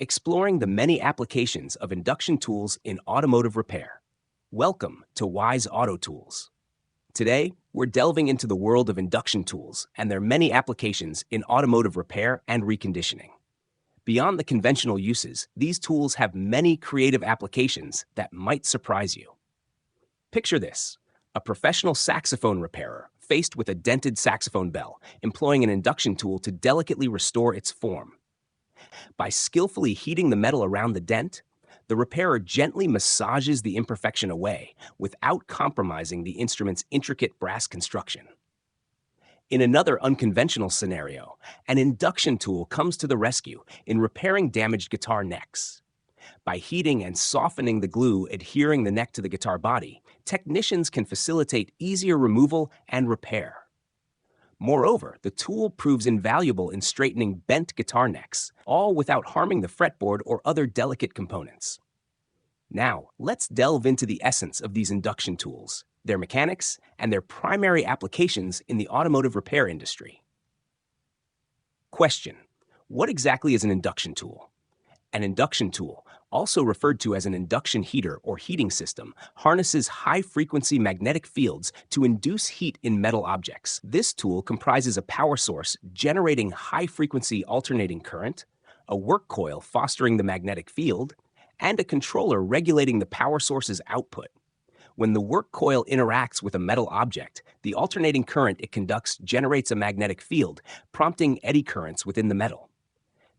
exploring the many applications of induction tools in automotive repair. Welcome to Wise Auto Tools. Today, we're delving into the world of induction tools and their many applications in automotive repair and reconditioning. Beyond the conventional uses, these tools have many creative applications that might surprise you. Picture this: a professional saxophone repairer faced with a dented saxophone bell, employing an induction tool to delicately restore its form. By skillfully heating the metal around the dent, the repairer gently massages the imperfection away without compromising the instrument's intricate brass construction. In another unconventional scenario, an induction tool comes to the rescue in repairing damaged guitar necks. By heating and softening the glue adhering the neck to the guitar body, technicians can facilitate easier removal and repair. Moreover, the tool proves invaluable in straightening bent guitar necks, all without harming the fretboard or other delicate components. Now, let's delve into the essence of these induction tools, their mechanics, and their primary applications in the automotive repair industry. Question: what exactly is an induction tool? An induction tool, also referred to as an induction heater or heating system, harnesses high-frequency magnetic fields to induce heat in metal objects. This tool comprises a power source generating high-frequency alternating current, a work coil fostering the magnetic field, and a controller regulating the power source's output. When the work coil interacts with a metal object, the alternating current it conducts generates a magnetic field, prompting eddy currents within the metal.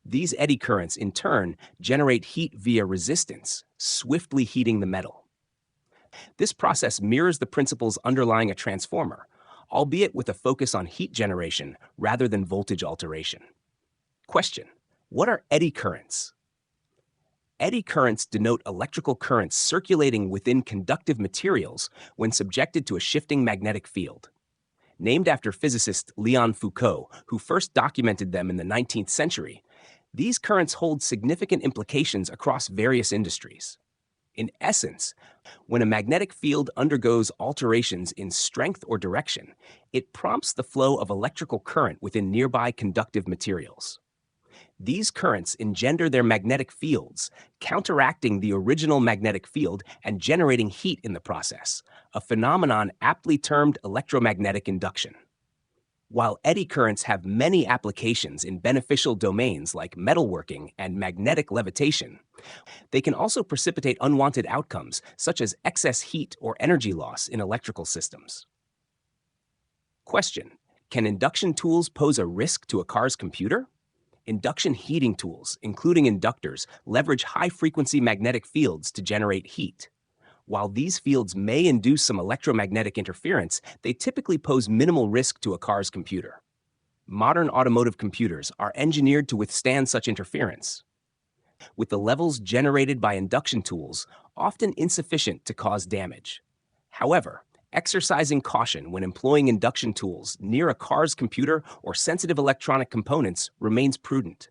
These eddy currents, in turn, generate heat via resistance, swiftly heating the metal. This process mirrors the principles underlying a transformer, albeit with a focus on heat generation rather than voltage alteration. Question: what are eddy currents? Eddy currents denote electrical currents circulating within conductive materials when subjected to a shifting magnetic field. Named after physicist Leon Foucault, who first documented them in the 19th century, these currents hold significant implications across various industries. In essence, when a magnetic field undergoes alterations in strength or direction, it prompts the flow of electrical current within nearby conductive materials. These currents engender their magnetic fields, counteracting the original magnetic field and generating heat in the process, a phenomenon aptly termed electromagnetic induction. While eddy currents have many applications in beneficial domains like metalworking and magnetic levitation, they can also precipitate unwanted outcomes such as excess heat or energy loss in electrical systems. Question: can induction tools pose a risk to a car's computer? Induction heating tools, including inductors, leverage high-frequency magnetic fields to generate heat. While these fields may induce some electromagnetic interference, they typically pose minimal risk to a car's computer. Modern automotive computers are engineered to withstand such interference, with the levels generated by induction tools often insufficient to cause damage. However, exercising caution when employing induction tools near a car's computer or sensitive electronic components remains prudent.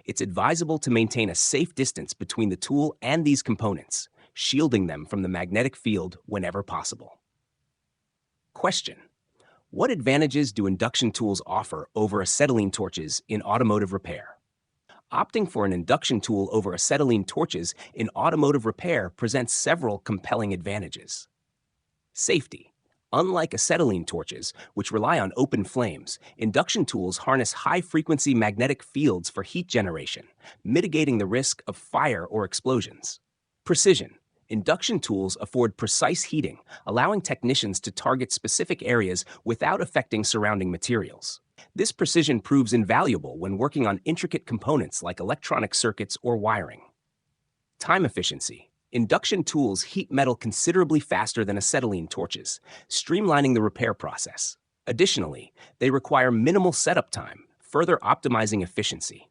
It's advisable to maintain a safe distance between the tool and these components, shielding them from the magnetic field whenever possible. Question: what advantages do induction tools offer over acetylene torches in automotive repair? Opting for an induction tool over acetylene torches in automotive repair presents several compelling advantages. Safety: unlike acetylene torches, which rely on open flames, induction tools harness high-frequency magnetic fields for heat generation, mitigating the risk of fire or explosions. Precision: induction tools afford precise heating, allowing technicians to target specific areas without affecting surrounding materials. This precision proves invaluable when working on intricate components like electronic circuits or wiring. Time efficiency: induction tools heat metal considerably faster than acetylene torches, streamlining the repair process. Additionally, they require minimal setup time, further optimizing efficiency.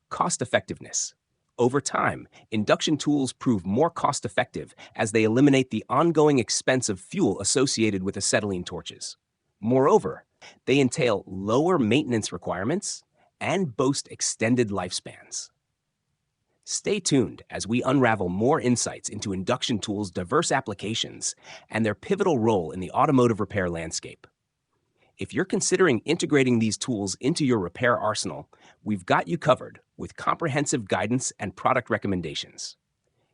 Cost effectiveness: over time, induction tools prove more cost-effective as they eliminate the ongoing expense of fuel associated with acetylene torches. Moreover, they entail lower maintenance requirements and boast extended lifespans. Stay tuned as we unravel more insights into induction tools' diverse applications and their pivotal role in the automotive repair landscape. If you're considering integrating these tools into your repair arsenal, we've got you covered with comprehensive guidance and product recommendations.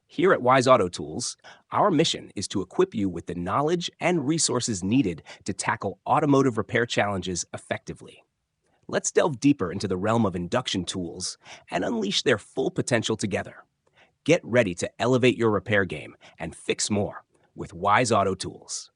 Here at Wise Auto Tools, our mission is to equip you with the knowledge and resources needed to tackle automotive repair challenges effectively. Let's delve deeper into the realm of induction tools and unleash their full potential together. Get ready to elevate your repair game and fix more with Wise Auto Tools.